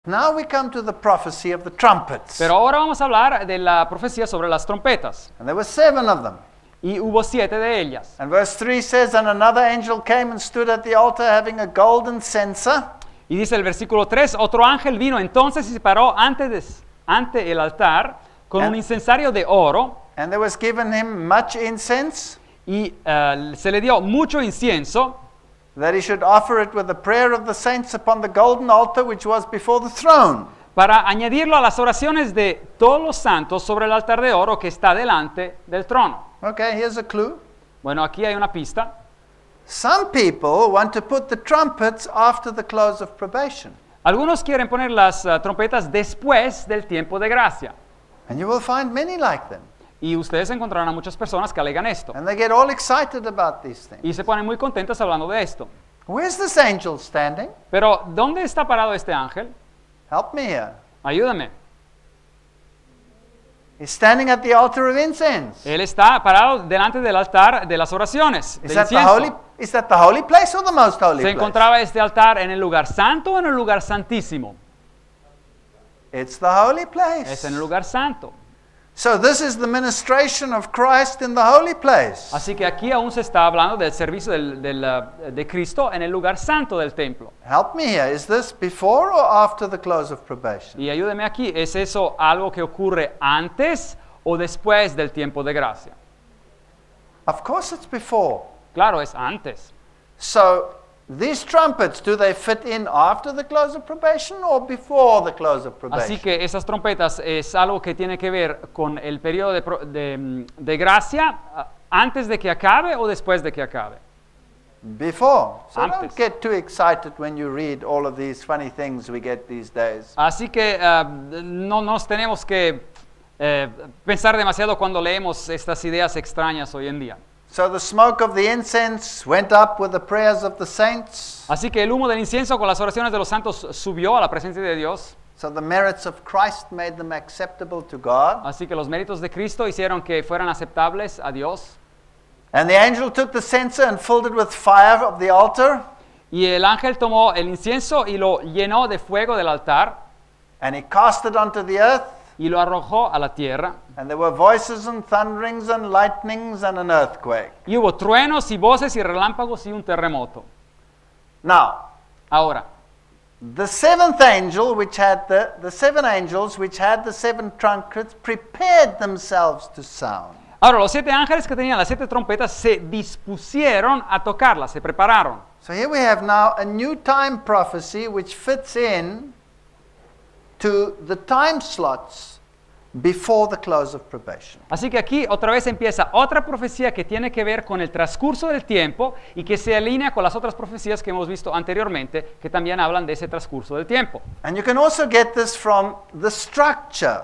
Now we come to the prophecy of the trumpets. Pero ahora vamos a hablar de la profecía sobre las trompetas. And there were 7 of them. Y hubo 7 de ellas. And verse 3 says, And another angel came and stood at the altar having a golden censer. Y dice el versículo 3, otro ángel vino entonces y se paró ante el altar con un incensario de oro. And there was given him much incense, Y se le dio mucho incienso, that he should offer it with the prayer of the saints upon the golden altar which was before the throne. para añadirlo a las oraciones de todos los santos sobre el altar de oro que está delante del trono. Okay, here's a clue. Bueno, aquí hay una pista. Some people want to put the trumpets after the close of probation. Algunos quieren poner las trompetas después del tiempo de gracia. And you will find many like them. Y ustedes encontrarán a muchas personas que alegan esto. And they get all excited about these things. Y se ponen muy contentas hablando de esto. Where's this angel standing? Pero, ¿dónde está parado este ángel? Help me here. Ayúdame. He's standing at the altar of incense. Él está parado delante del altar de las oraciones, Is del that incienso. the holy place or the most holy ¿Se place? encontraba este altar en el lugar santo o en el lugar santísimo? It's the holy place. Es en el lugar santo. So this is the ministration of Christ in the holy place. Así que aquí aún se está hablando del servicio de Cristo en el lugar santo del templo. Help me here. Is this before or after the close of probation? Y ayúdeme aquí, ¿es eso algo que ocurre antes o después del tiempo de gracia? Of course it's before. Claro, es antes. So these trumpets, do they fit in after the close of probation or before the close of probation? Así que esas trompetas es algo que tiene que ver con el periodo de gracia antes de que acabe o después de que acabe. Before. So don't Antes. get too excited when you read all of these funny things we get these days. Así que no nos tenemos que pensar demasiado cuando leemos estas ideas extrañas hoy en día. So the smoke of the incense went up with the prayers of the saints. Así que el humo del incienso con las oraciones de los santos subió a la presencia de Dios. So the merits of Christ made them acceptable to God. Así que los méritos de Cristo hicieron que fueran aceptables a Dios. And the angel took the censer and filled it with fire of the altar. Y el ángel tomó el incienso y lo llenó de fuego del altar And he cast it onto the earth. y lo arrojó a la tierra. And there were voices and thunderings and lightnings and an earthquake. Y hubo truenos y voces y relámpagos y un terremoto. Now, Ahora, the seventh angel, which had the 7 angels which had the 7 trumpets, prepared themselves to sound. ahora los 7 ángeles que tenían las 7 trompetas se dispusieron a tocarlas, se prepararon. So here we have now a new time prophecy which fits in to the time slots before the close of probation. Así que aquí otra vez empieza otra profecía que tiene que ver con el transcurso del tiempo y que se alinea con las otras profecías que hemos visto anteriormente que también hablan de ese transcurso del tiempo. And you can also get this from the structure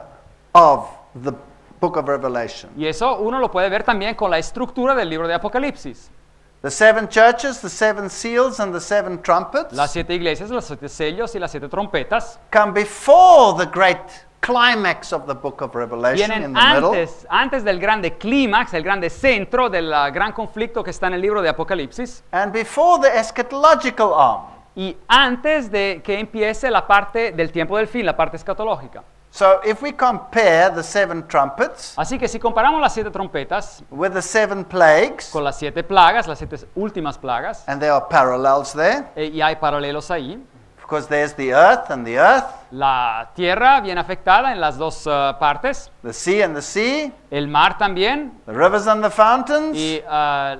of the book of Revelation. Y eso uno lo puede ver también con la estructura del libro de Apocalipsis. The 7 churches, the 7 seals, and the 7 trumpets Las 7 iglesias, los 7 sellos y las 7 trompetas come before the great climax of the book of Revelation in vienen the middle. antes del grande clímax, el grande centro del gran conflicto que está en el libro de Apocalipsis And before the eschatological arm. y antes de que empiece la parte del tiempo del fin, la parte escatológica. So if we compare the 7 trumpets Así que si comparamos las 7 trompetas with the 7 plagues, con las 7 plagas, las 7 últimas plagas, and there are parallels there, y hay paralelos ahí, because there's the earth and the earth, la tierra viene afectada en las dos partes, the sea and the sea, el mar también, the rivers and the fountains, y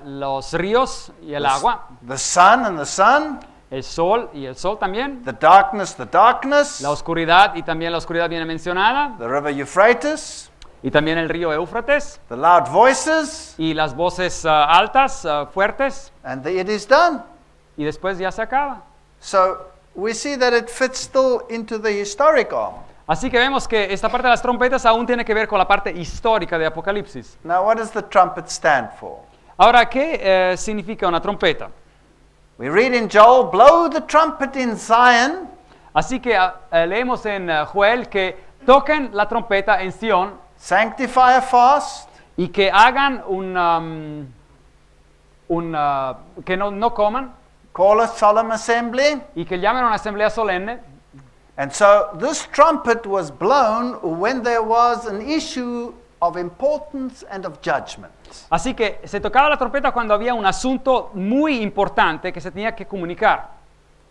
los ríos y el agua, the sun and the sun, el sol y el sol también, the darkness, la oscuridad y también la oscuridad viene mencionada, the river Euphrates, y también el río Éufrates, the loud voices, y las voces altas, fuertes, and it is done. y después ya se acaba. So we see that it fits still into the historic arm. Así que vemos que esta parte de las trompetas aún tiene que ver con la parte histórica de Apocalipsis. Now, what does the trumpet stand for? Ahora, ¿qué significa una trompeta? We read in Joel, blow the trumpet in Zion, Así que leemos en Joel que toquen la trompeta en Sion sanctify a fast, y que hagan que no coman call a solemn assembly, y que llamen a una asamblea solemne And so this trumpet was blown when there was an issue of importance and of judgment. Así que se tocaba la trompeta cuando había un asunto muy importante que se tenía que comunicar.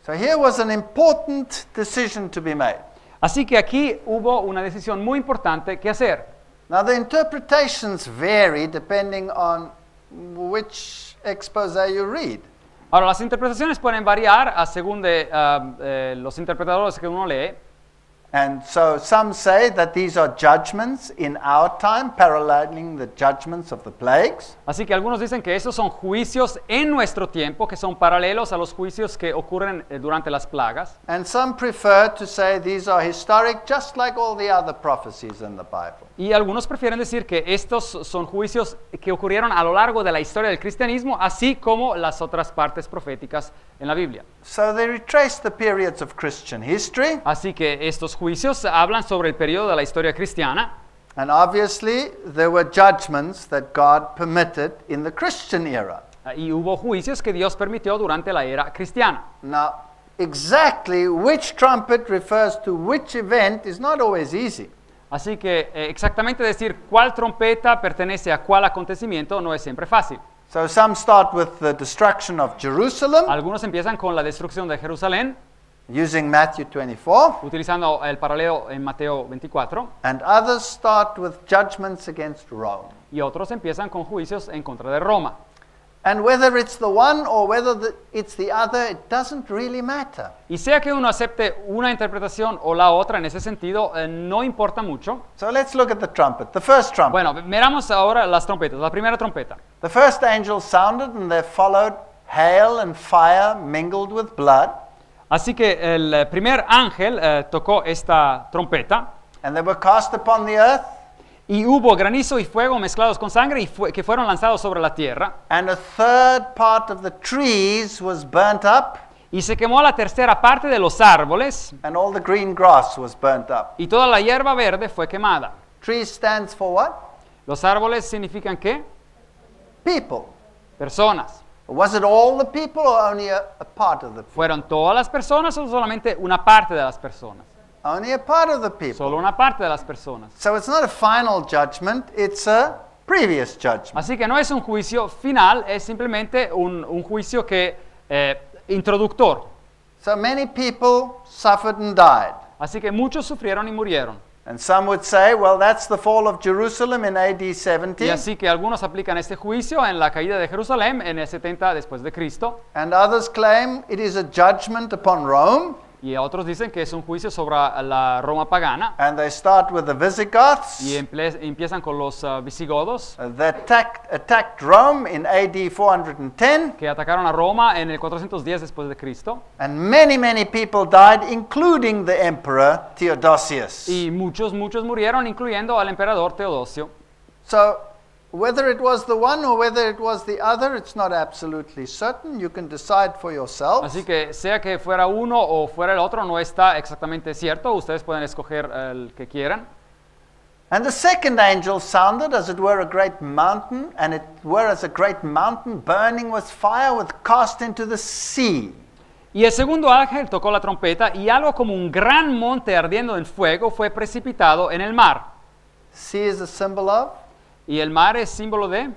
So here was an important decision to be made. Así que aquí hubo una decisión muy importante que hacer. Now the interpretations vary depending on which exposé you read. Ahora, las interpretaciones pueden variar según los interpretadores que uno lee. And so some say that these are judgments in our time, paralleling the judgments of the plagues. Así que algunos dicen que esos son juicios en nuestro tiempo, que son paralelos a los juicios que ocurren durante las plagas. And some prefer to say these are historic, just like all the other prophecies in the Bible. Y algunos prefieren decir que estos son juicios que ocurrieron a lo largo de la historia del cristianismo, así como las otras partes proféticas en la Biblia. So they retrace the periods of Christian history. Así que estos juicios hablan sobre el periodo de la historia cristiana. And obviously, there were judgments that God permitted in the Christian era. Y hubo juicios que Dios permitió durante la era cristiana. Now, exactly which trumpet refers to which event is not always easy. Así que exactamente decir cuál trompeta pertenece a cuál acontecimiento no es siempre fácil. So some start with the destruction of Jerusalem, Algunos empiezan con la destrucción de Jerusalén, using Matthew 24, utilizando el paralelo en Mateo 24, and others start with judgments against Rome. y otros empiezan con juicios en contra de Roma. And whether it's the one or whether it's the other, it doesn't really matter. Y sea que uno acepte una interpretación o la otra en ese sentido, no importa mucho. So let's look at the trumpet, the first trumpet. Bueno, miramos ahora las trompetas. La primera trompeta. The first angel sounded, and there followed hail and fire mingled with blood, Así que el primer ángel tocó esta trompeta, and they were cast upon the earth, y hubo granizo y fuego mezclados con sangre y que fueron lanzados sobre la tierra. and a third part of the trees was burnt up, Y se quemó la tercera parte de los árboles, and all the green grass was burnt up. y toda la hierba verde fue quemada. Trees stands for what? ¿Los árboles significan qué? People. Personas. Was it all the people or only a part of the people? ¿Fueron todas las personas o solamente una parte de las personas? Only a part of the people. Solo una parte de las personas. So it's not a final judgment, it's a previous judgment. Así que no es un juicio final, es simplemente un juicio que introductor. So many people suffered and died. Así que muchos sufrieron y murieron. And some would say, well, that's the fall of Jerusalem in AD 70. Y así que algunos aplican este juicio en la caída de Jerusalén en el 70 después de Cristo. And others claim it is a judgment upon Rome. Y otros dicen que es un juicio sobre la Roma pagana. And they start with the Visigoths. Y empiezan con los visigodos, That attacked Rome in AD 410. que atacaron a Roma en el 410 después de Cristo. And many, many people died, including the emperor Theodosius. Y muchos murieron, incluyendo al emperador Teodosio. So, whether it was the one or whether it was the other, it's not absolutely certain. You can decide for yourselves. Así que sea que fuera uno o fuera el otro, no está exactamente cierto. Ustedes pueden escoger el que quieran. And the second angel sounded as it were a great mountain, and it were as a great mountain burning with fire, was cast into the sea. Y el segundo ángel tocó la trompeta y algo como un gran monte ardiendo en fuego fue precipitado en el mar. Sea is a symbol of Y el mar es símbolo de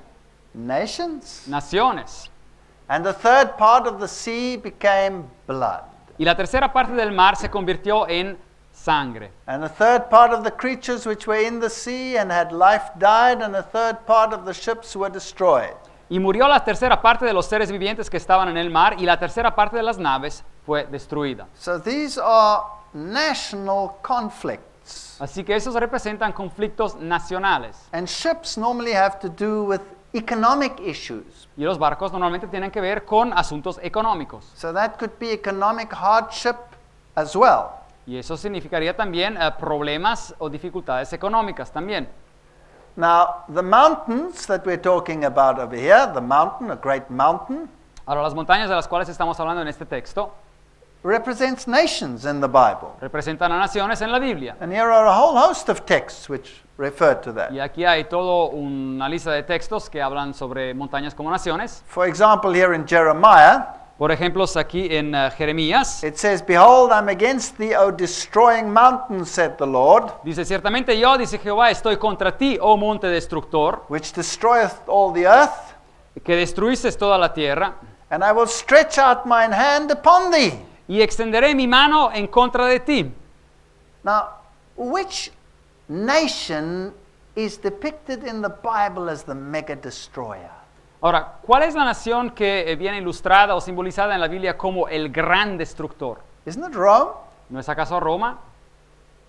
nations. naciones. And the third part of the sea became blood. Y la tercera parte del mar se convirtió en sangre. And the third part of the creatures which were in the sea and had life died, and the third part of the ships were destroyed. Y murió la tercera parte de los seres vivientes que estaban en el mar, y la tercera parte de las naves fue destruida. So these are national conflicts. Así que esos representan conflictos nacionales. And ships normally have to do with economic issues. Y los barcos normalmente tienen que ver con asuntos económicos. So that could be economic hardship as well. Y eso significaría también problemas o dificultades económicas también. Now, the mountains that we're talking about over here, the mountain, a great mountain, Ahora, las montañas de las cuales estamos hablando en este texto represents nations in the Bible. representan a naciones en la Biblia. And here are a whole host of texts which refer to that. Y aquí hay toda una lista de textos que hablan sobre montañas como naciones. For example, here in Jeremiah, Por ejemplo, aquí en Jeremías, it says, Behold, I'm against thee, O destroying mountain, said the Lord, dice, ciertamente yo, dice Jehová, estoy contra ti, oh monte destructor, which destroyeth all the earth, que destruiste toda la tierra, and I will stretch out mine hand upon thee. y extenderé mi mano en contra de ti. Now, which nation is depicted in the Bible as the mega destroyer? Ahora, ¿cuál es la nación que viene ilustrada o simbolizada en la Biblia como el gran destructor? Isn't it Rome? ¿No es acaso Roma?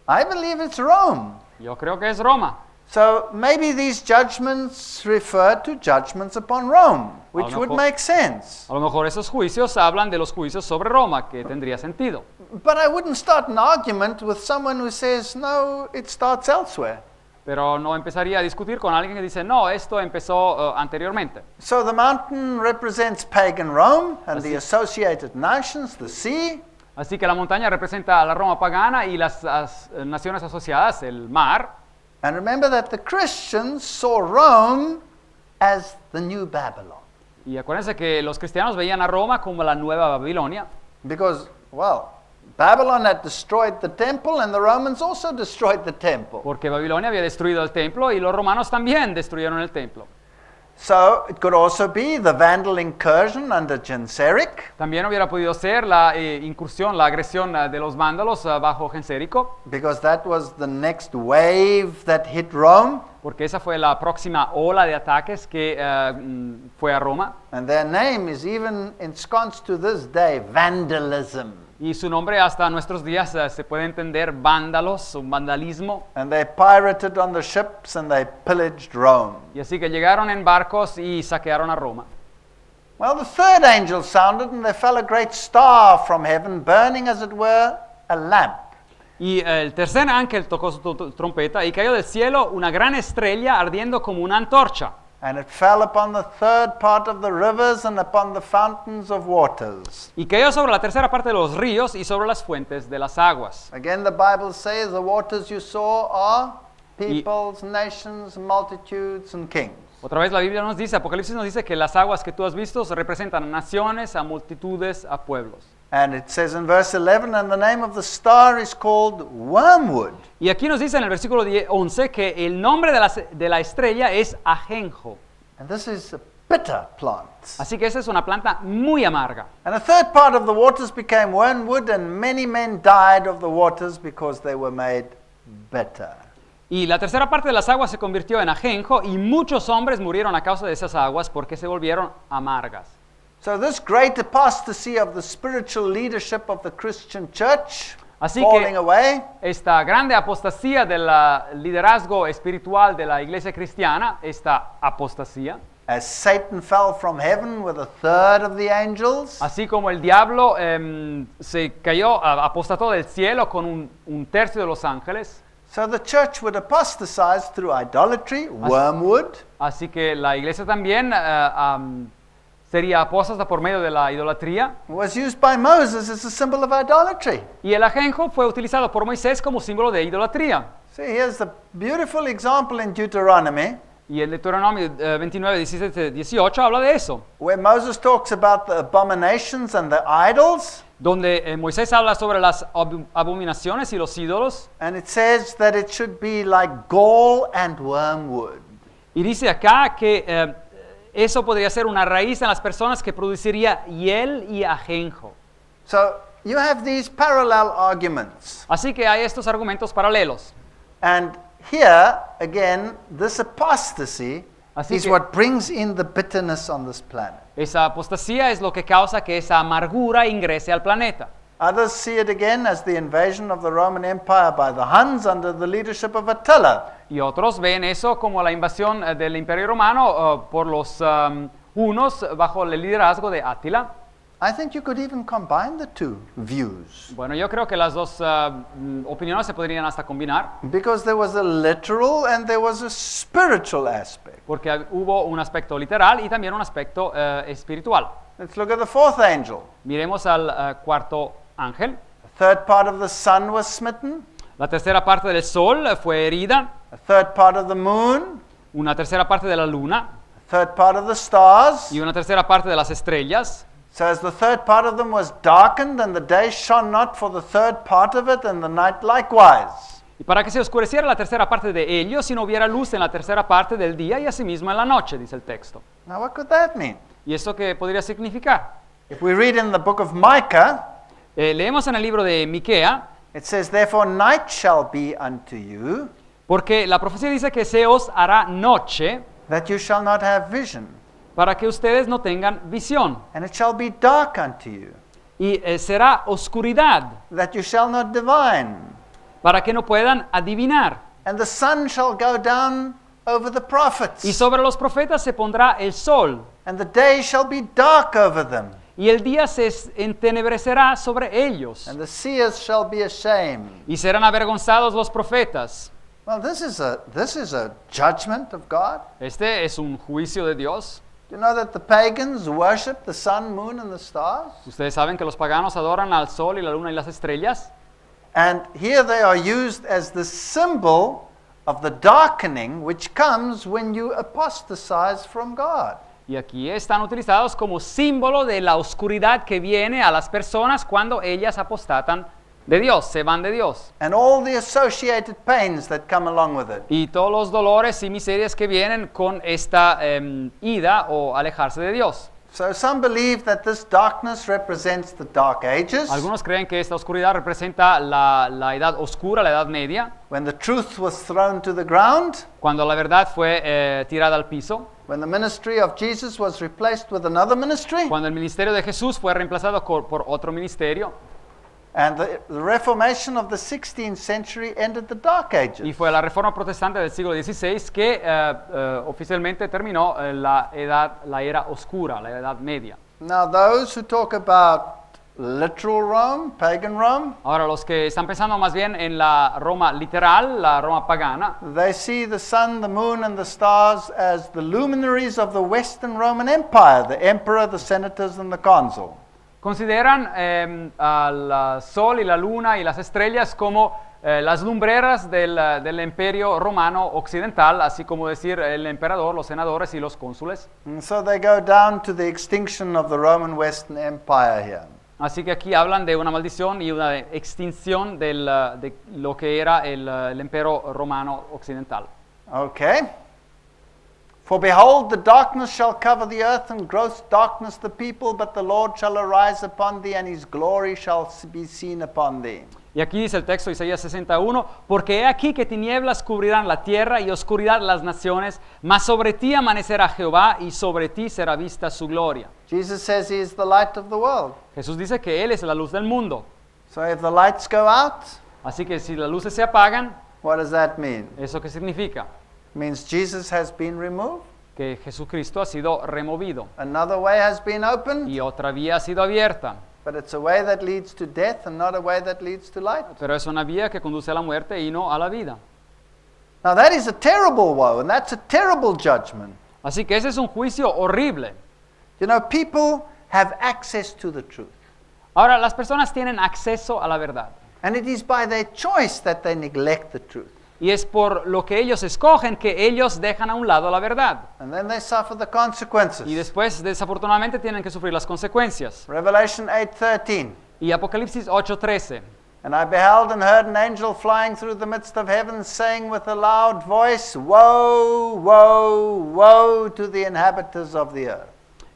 I believe it's Rome. Yo creo que es Roma. So maybe these judgments refer to judgments upon Rome, which would make sense. A lo mejor esos juicios hablan de los juicios sobre Roma, que tendría sentido. But I wouldn't start an argument with someone who says, no, it starts elsewhere. Pero no empezaría a discutir con alguien que dice, no, esto empezó anteriormente. So the mountain represents pagan Rome and the associated nations, the sea. Así que la montaña representa a la Roma pagana y las naciones asociadas, el mar. And remember that the Christians saw Rome as the new Babylon. Y acuérdense que los cristianos veían a Roma como la nueva Babilonia. Because, well, Babylon had destroyed the temple and the Romans also destroyed the temple. Porque Babilonia había destruido el templo y los romanos también destruyeron el templo. So it could also be the Vandal incursion under Genseric. También hubiera podido ser la incursión, la agresión de los vándalos bajo Gensérico. Because that was the next wave that hit Rome. Porque esa fue la próxima ola de ataques que fue a Roma. And their name is even ensconced to this day, vandalism. Y su nombre hasta nuestros días se puede entender vándalos, un vandalismo. And they pirated on the ships and they pillaged Rome. Y así que llegaron en barcos y saquearon a Roma. Well, the third angel sounded and there fell a great star from heaven, burning as it were a lamp. Y el tercer ángel tocó su trompeta y cayó del cielo una gran estrella ardiendo como una antorcha. And it fell upon the third part of the rivers and upon the fountains of waters. Y cayó sobre la tercera parte de los ríos y sobre las fuentes de las aguas. Again, the Bible says the waters you saw are peoples, nations, multitudes, and kings. Otra vez la Biblia nos dice, Apocalipsis nos dice que las aguas que tú has visto representan a naciones, a multitudes, a pueblos. And it says in verse 11, and the name of the star is called Wormwood. Y aquí nos dice en el versículo 11 que el nombre de la estrella es ajenjo. And this is a bitter plant. Así que esa es una planta muy amarga. And a third part of the waters became wormwood, and many men died of the waters because they were made bitter. Y la tercera parte de las aguas se convirtió en ajenjo y muchos hombres murieron a causa de esas aguas porque se volvieron amargas. So this great apostasy of the spiritual leadership of the Christian church Así falling que away, esta grande apostasía del liderazgo espiritual de la iglesia cristiana, esta apostasía, as Satan fell from heaven with a third of the angels, así como el diablo se cayó, apostató del cielo con un tercio de los ángeles, so the church would apostatize through idolatry, wormwood, así que la iglesia también sería apóstata por medio de la idolatría. was used by Moses as a symbol of idolatry. Y el ajenjo fue utilizado por Moisés como símbolo de idolatría. See, here's a beautiful example in Deuteronomy, Y el Deuteronomio 29, 17, 18 habla de eso, where Moses talks about the abominations and the idols, donde Moisés habla sobre las abominaciones y los ídolos. and it says that it should be like gall and wormwood. Y dice acá que eso podría ser una raíz en las personas que produciría hiel y ajenjo. So you have these parallel arguments. Así que hay estos argumentos paralelos. And here, again, this apostasy Así is que- what brings in the bitterness on this planet. Esa apostasía es lo que causa que esa amargura ingrese al planeta. Others see it again as the invasion of the Roman Empire by the Huns under the leadership of Attila. Y otros ven eso como la invasión del Imperio Romano por los hunos bajo el liderazgo de Átila. I think you could even combine the two views, Bueno, yo creo que las dos opiniones se podrían hasta combinar, because there was a literal and there was a spiritual aspect. porque hubo un aspecto literal y también un aspecto espiritual. Let's look at the fourth angel. Miremos al cuarto ángel. A third part of the sun was smitten, La tercera parte del sol fue herida, a third part of the moon, una tercera parte de la luna a third part of the stars. y una tercera parte de las estrellas. So as the third part of them was darkened, and the day shone not for the third part of it, and the night likewise. Y para que se oscureciera la tercera parte de ellos, si no hubiera luz en la tercera parte del día y asimismo en la noche, dice el texto. Now what could that mean? ¿Y eso qué podría significar? If we read in the book of Micah, Leemos en el libro de Miquea, it says, "Therefore night shall be unto you, porque la profecía dice que se os hará noche that you shall not have vision, para que ustedes no tengan visión. and it shall be dark unto you, Y será oscuridad that you shall not divine, para que no puedan adivinar. and the sun shall go down over the Y prophets, sobre los profetas se pondrá el sol, and the day shall be dark over them, y el día se entenebrecerá sobre ellos, and the seers shall be ashamed." y serán avergonzados los profetas. Well, this is a judgment of God. Este es un juicio de Dios. Do you know that the pagans worship the sun, moon, and the stars? Ustedes saben que los paganos adoran al sol y la luna y las estrellas. And here they are used as the symbol of the darkening which comes when you apostatize from God. Y aquí están utilizados como símbolo de la oscuridad que viene a las personas cuando ellas apostatan de Dios, se van de Dios. And all the associated pains that come along with it. Y todos los dolores y miserias que vienen con esta ida o alejarse de Dios. So some believe that this darkness represents the Dark Ages, Algunos creen que esta oscuridad representa la edad oscura, la edad media, when the truth was thrown to the ground, cuando la verdad fue tirada al piso, when the ministry of Jesus was replaced with another ministry, cuando el ministerio de Jesús fue reemplazado por otro ministerio, and the Reformation of the 16th century ended the Dark y Ages. fue la reforma protestante del siglo XVI que oficialmente terminó la era oscura, la edad media. Now those who talk about literal Rome, pagan Rome, Ahora, los que están pensando más bien en la Roma literal, la Roma pagana, they see the sun, the moon, and the stars as the luminaries of the Western Roman Empire, the emperor, the senators, and the consul. consideran al sol y la luna y las estrellas como las lumbreras del imperio romano occidental, así como decir el emperador, los senadores y los cónsules. And so they go down to the extinction of the Roman Western Empire here. Así que aquí hablan de una maldición y una extinción de lo que era el imperio romano occidental. Okay. For behold, the darkness shall cover the earth, and gross darkness the people, but the Lord shall arise upon thee, and his glory shall be seen upon thee. Y aquí dice el texto de Isaías 61, porque he aquí que tinieblas cubrirán la tierra y oscuridad las naciones, mas sobre ti amanecerá Jehová y sobre ti será vista su gloria. Jesus says he is the light of the world. Jesús dice que Él es la luz del mundo. So if the lights go out, Así que si las luces se apagan, what does that mean? ¿eso qué significa? It means Jesus has been removed, Que Jesucristo ha sido removido another way has been opened, y otra vía ha sido abierta. but it's a way that leads to death and not a way that leads to light. Pero es una vía que conduce a la muerte y no a la vida. Now that is a terrible woe, and that's a terrible judgment. Así que ese es un juicio horrible. You know, people have access to the truth, Ahora, las personas tienen acceso a la verdad. and it is by their choice that they neglect the truth. Y es por lo que ellos escogen que ellos dejan a un lado la verdad. And then they suffer the consequences. Y después, desafortunadamente, tienen que sufrir las consecuencias. Revelation 8:13. Y Apocalipsis 8:13. And I beheld and heard an angel flying through the midst of heaven, saying with a loud voice, Woe, woe, woe to the inhabitants of the earth.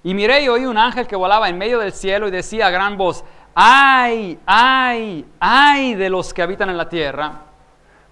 Y miré y oí un ángel que volaba en medio del cielo y decía a gran voz, ¡ay, ay, ay de los que habitan en la tierra!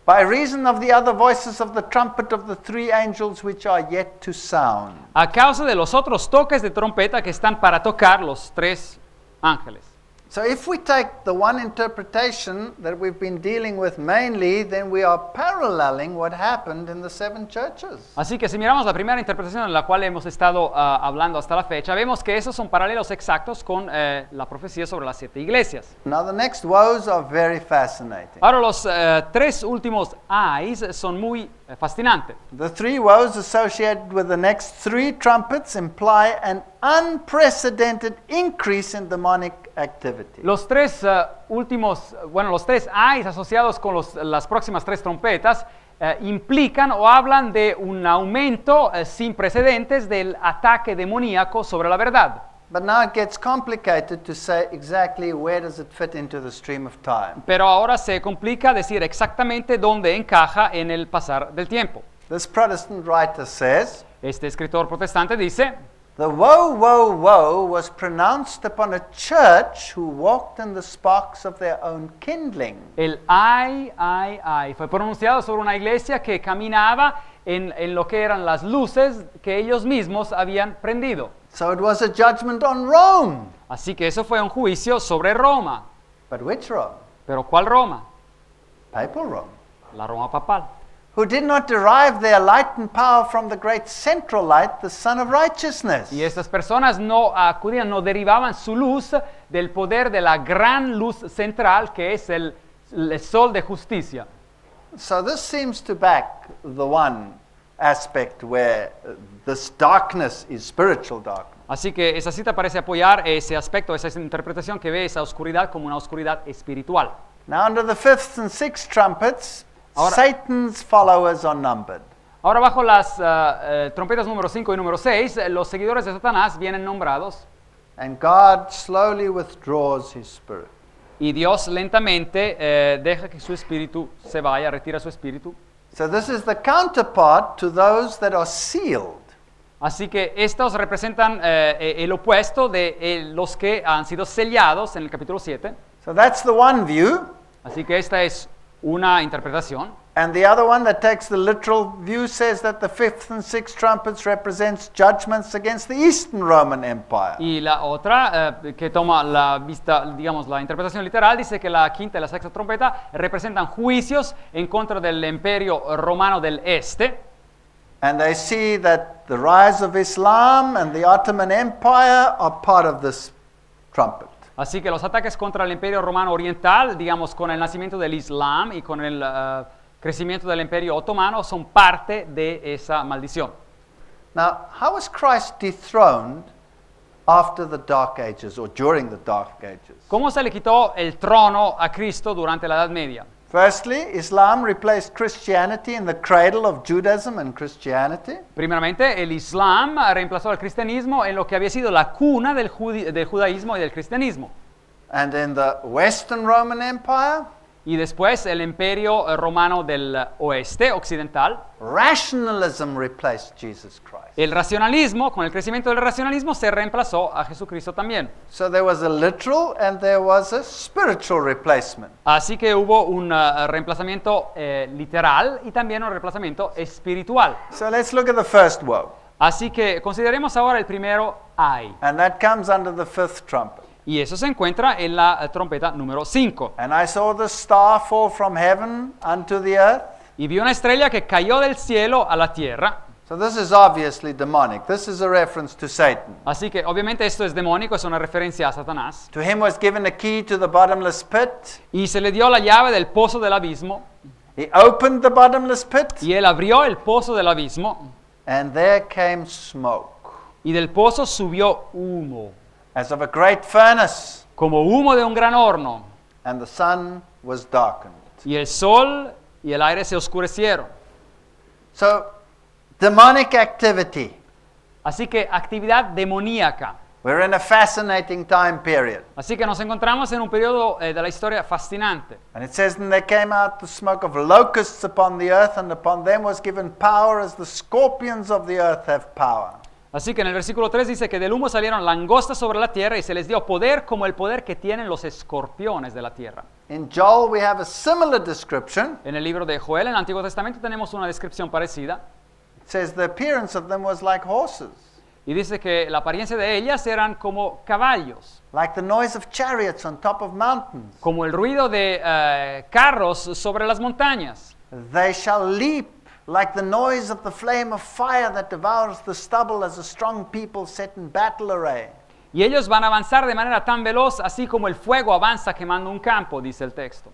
By reason of the other voices of the trumpet of the three angels which are yet to sound. A causa de los otros toques de trompeta que están para tocar los tres ángeles. So if we take the one interpretation that we've been dealing with mainly, then we are paralleling what happened in the seven churches. Así que si miramos la primera interpretación en la cual hemos estado hablando hasta la fecha, vemos que esos son paralelos exactos con la profecía sobre las 7 iglesias. Now the next woes are very fascinating. Ahora los tres últimos ayes son muy fascinantes. The three woes associated with the next three trumpets imply an unprecedented increase in demonic activity. Los tres los tres ayes asociados con las próximas tres trompetas implican o hablan de un aumento sin precedentes del ataque demoníaco sobre la verdad. But now it gets complicated to say exactly where does it fit into the stream of time. Pero ahora se complica decir exactamente dónde encaja en el pasar del tiempo. This Protestant writer says, Este escritor protestante dice, the woe, woe, woe was pronounced upon a church who walked in the sparks of their own kindling. el ay fue pronunciado sobre una iglesia que caminaba en lo que eran las luces que ellos mismos habían prendido. So it was a judgment on Rome. Así que eso fue un juicio sobre Roma. But which Rome? ¿Pero cuál Roma? Papal Rome. La Roma papal. Who did not derive their light and power from the great central light, the Sun of Righteousness. Y estas personas no acudían, no derivaban su luz del poder de la gran luz central que es el sol de justicia. So this seems to back the one aspect where this darkness is spiritual darkness. Así que esa cita parece apoyar ese aspecto, esa interpretación que ve esa oscuridad como una oscuridad espiritual. Now under the fifth and sixth trumpets, Ahora- Satan's followers are numbered. Ahora bajo las trompetas número 5 y número 6, los seguidores de Satanás vienen nombrados And God slowly withdraws his spirit. y Dios lentamente deja que su espíritu se vaya, retira su espíritu. So this is the counterpart to those that are sealed. Así que estos representan el opuesto de los que han sido sellados en el capítulo 7. So that's the one view. Así que esta es una interpretación. And the other one that takes the literal view says that the fifth and sixth trumpets represents judgments against the Eastern Roman Empire. Y la otra, que toma la vista, digamos, la interpretación literal, dice que la quinta y la sexta trompeta representan juicios en contra del imperio romano del este. And they see that the rise of Islam and the Ottoman Empire are part of this trumpet. Así que los ataques contra el imperio romano oriental, digamos, con el nacimiento del Islam y con el crecimiento del imperio otomano, son parte de esa maldición. Now, how was Christ dethroned after the Dark Ages or during the Dark Ages? ¿Cómo se le quitó el trono a Cristo durante la Edad Media? Firstly, Islam replaced Christianity in the cradle of Judaism and Christianity. Primeramente, el Islam reemplazó al cristianismo en lo que había sido la cuna del judaísmo y del cristianismo. And in the Western Roman Empire, Y después el imperio romano del oeste, occidental, rationalism replaced Jesus Christ. el racionalismo, con el crecimiento del racionalismo, se reemplazó a Jesucristo también. So there was a literal and there was a spiritual replacement. Así que hubo un reemplazamiento literal y también un reemplazamiento espiritual. So let's look at the first woe. Así que consideremos ahora el primero ay. And that comes under the fifth trumpet. Y eso se encuentra en la trompeta número 5. And I saw the star fall from heaven unto the earth. Y vi una estrella que cayó del cielo a la tierra. So this is obviously demonic. This is a reference to Satan. Así que obviamente esto es demónico, es una referencia a Satanás. To him was given a key to the bottomless pit. Y se le dio la llave del pozo del abismo. He opened the bottomless pit, Y él abrió el pozo del abismo. and there came smoke, Y del pozo subió humo, as of a great furnace, como humo de un gran horno. and the sun was darkened. Y el sol y el aire se oscurecieron. So, demonic activity. Así que actividad demoníaca. We're in a fascinating time period. Así que nos encontramos en un periodo de la historia fascinante. And it says, and there came out the smoke of locusts upon the earth, and upon them was given power as the scorpions of the earth have power. Así que en el versículo 3 dice que del humo salieron langostas sobre la tierra y se les dio poder como el poder que tienen los escorpiones de la tierra. In Joel, we have a similar description. En el libro de Joel, en el Antiguo Testamento, tenemos una descripción parecida. It says, the appearance of them was like horses, Y dice que la apariencia de ellas eran como caballos, like the noise of chariots on top of mountains. como el ruido de carros sobre las montañas. They shall leap like the noise of the flame of fire that devours the stubble as a strong people set in battle array. Y ellos van a avanzar de manera tan veloz, así como el fuego avanza quemando un campo, dice el texto.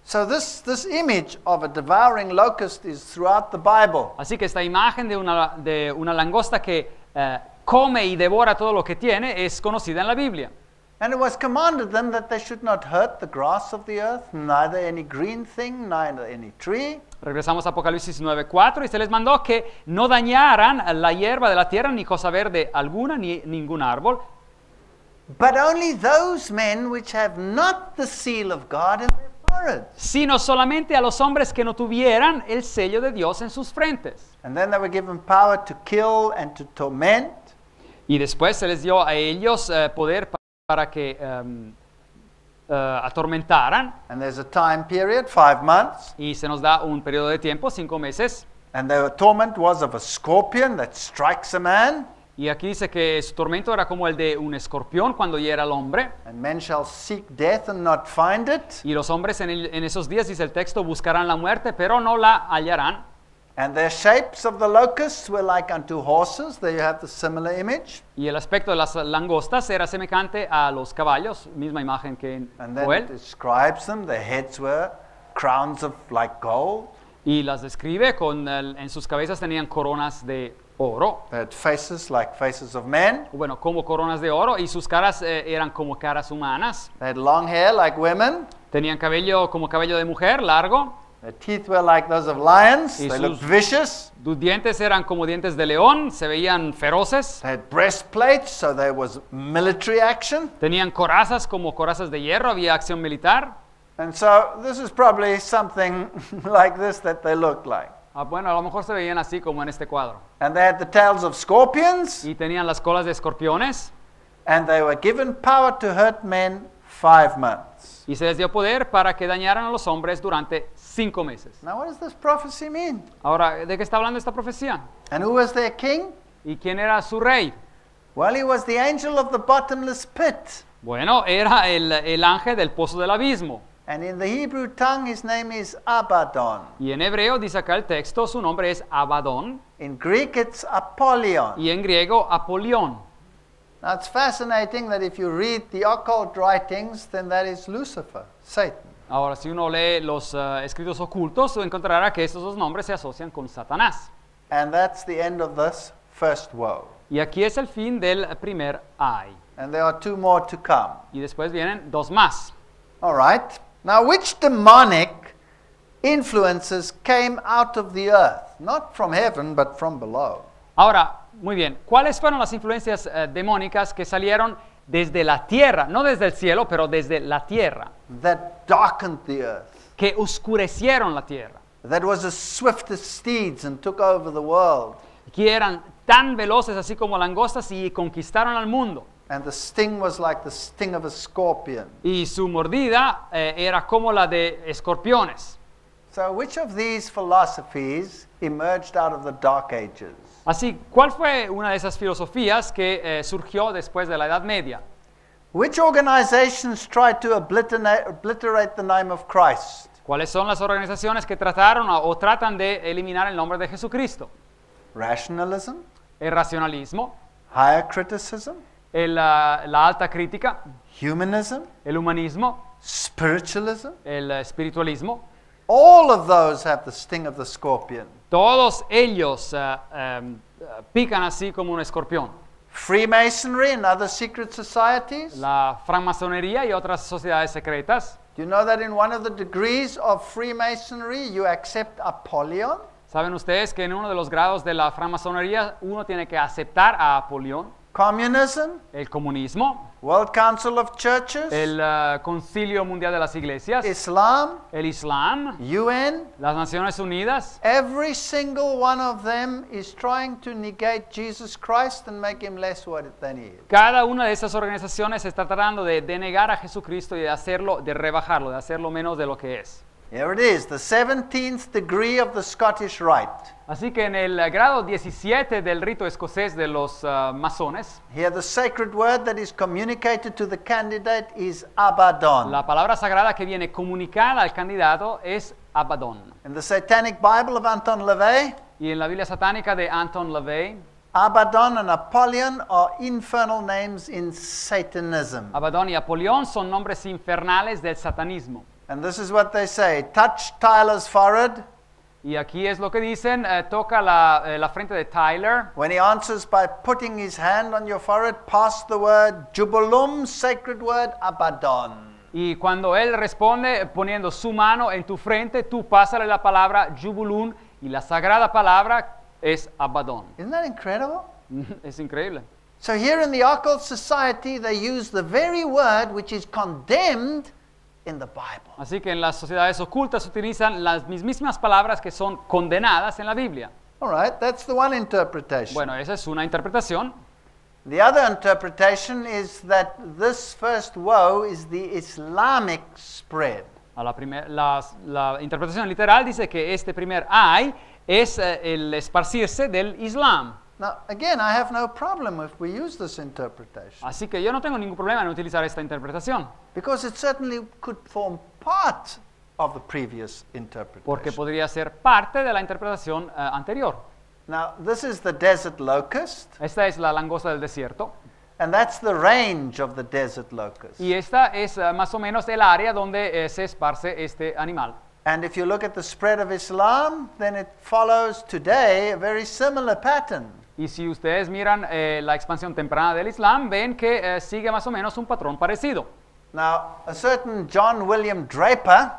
So this image of a devouring locust is throughout the Bible. Así que esta imagen de una langosta que come y devora todo lo que tiene es conocida en la Biblia. And it was commanded them that they should not hurt the grass of the earth, neither any green thing, neither any tree. Regresamos a Apocalipsis 9:4 y se les mandó que no dañaran la hierba de la tierra, ni cosa verde alguna, ni ningún árbol. but only those men which have not the seal of God in their foreheads. sino solamente a los hombres que no tuvieran el sello de Dios en sus frentes. And then they were given power to kill and to torment. Y después se les dio a ellos poder para que atormentaran, And there's a time period, 5 months. y se nos da un periodo de tiempo, 5 meses. And their torment was of a scorpion that strikes a man. Y aquí dice que su tormento era como el de un escorpión cuando hiera al hombre. And men shall seek death and not find it. Y los hombres en esos días, dice el texto, buscarán la muerte, pero no la hallarán. And their shapes of the locusts were like unto horses. There you have the similar image. Y el aspecto de las langostas era semejante a los caballos, misma imagen que en And then it Joel. describes them. Their heads were crowns of like gold. Y las describe en sus cabezas tenían coronas de oro. They had faces like faces of men. Bueno, como coronas de oro, y sus caras eran como caras humanas. They had long hair like women. Tenían cabello como cabello de mujer, largo. Their teeth were like those of lions. Y They sus- looked vicious. Sus dientes eran como dientes de león, se veían feroces. They had breastplates, so there was military action. Tenían corazas como corazas de hierro, había acción militar. And so this is probably something like this that they looked like. Bueno, a lo mejor se veían así como en este cuadro. And they had the tails of scorpions, Y tenían las colas de escorpiones. and they were given power to hurt men 5 months. Y se les dio poder para que dañaran a los hombres durante 5 meses. Now, what does this prophecy mean? Ahora, ¿de qué está hablando esta profecía? And who was their king? ¿Y quién era su rey? Well, he was the angel of the bottomless pit. Bueno, era el ángel del pozo del abismo. And in the Hebrew tongue, his name is Abaddon. Y en hebreo, dice acá el texto, su nombre es Abadón. In Greek, it's Apollyon. Y en griego, Apolión. Now, it's fascinating that if you read the occult writings, then that is Lucifer, Satan. Ahora, si uno lee los escritos ocultos, encontrará que estos dos nombres se asocian con Satanás. And that's the end of this first woe. Y aquí es el fin del primer ay. And there are 2 more to come. Y después vienen 2 más. All right. Now, which demonic influences came out of the earth? Not from heaven, but from below. Ahora, muy bien, ¿cuáles fueron las influencias demónicas que salieron desde la tierra? No desde el cielo, pero desde la tierra, That darkened the earth. que oscurecieron la tierra, That was as swift as steeds and took over the world. que eran tan veloces así como langostas y conquistaron al mundo. And the sting was like the sting of a scorpion. Y su mordida era como la de escorpiones. So, which of these philosophies emerged out of the Dark Ages? Así, ¿cuál fue una de esas filosofías que surgió después de la Edad Media? Which organizations tried to obliterate the name of Christ? ¿Cuáles son las organizaciones que trataron o tratan de eliminar el nombre de Jesucristo? Rationalism, El racionalismo, higher criticism, la alta crítica, humanism, el humanismo, spiritualism. el espiritualismo. All of those have the sting of the scorpion. Todos ellos pican así como un escorpión. Freemasonry and other secret societies. La francmasonería y otras sociedades secretas. Do you know that in one of the degrees of Freemasonry you accept Apollyon? ¿Saben ustedes que en uno de los grados de la francmasonería uno tiene que aceptar a Apolión? Communism, El comunismo, World Council of Churches, el Concilio Mundial de las Iglesias, Islam, el Islam, UN. las Naciones Unidas. Every single one of them is trying to negate Jesus Christ and make him less than he is. Cada una de esas organizaciones está tratando de denegar a Jesucristo y de hacerlo, de rebajarlo, de hacerlo menos de lo que es. Here it is, the 17th degree of the Scottish Rite. Así que en el grado 17 del rito escocés de los masones, Here the sacred word that is communicated to the candidate is Abaddon. la palabra sagrada que viene comunicada al candidato es Abaddon. In the Satanic Bible of Anton LaVey, Y en la Biblia satánica de Anton LaVey, Abaddon and Apollyon are infernal names in Satanism. Abaddon y Apolión son nombres infernales del satanismo. And this is what they say, touch Tyler's forehead. Y aquí es lo que dicen, toca la frente de Tyler. When he answers by putting his hand on your forehead, pass the word Jubilum, sacred word Abaddon. Y cuando él responde poniendo su mano en tu frente, tú pásale la palabra Jubulun y la sagrada palabra es Abaddon. Isn't that incredible? Es increíble. So here in the occult society, they use the very word which is condemned in the Bible. Así que en las sociedades ocultas se utilizan las mismas palabras que son condenadas en la Biblia. All right, that's the one interpretation. Bueno, esa es una interpretación. The other interpretation is that this first woe is the Islamic spread. La interpretación literal dice que este primer ay es el esparcirse del Islam. Now, again, I have no problem if we use this interpretation, Así que yo no tengo ningún problema en utilizar esta interpretación, because it certainly could form part of the previous porque interpretation. podría ser parte de la interpretación anterior. Now, this is the desert locust, Esta es la langosta del desierto and that's the range of the desert locust. y esta es más o menos el área donde se esparce este animal. And if you look at the spread of Islam, then it follows today a very similar pattern. Y si ustedes miran la expansión temprana del Islam, ven que sigue más o menos un patrón parecido. Now, a certain John William Draper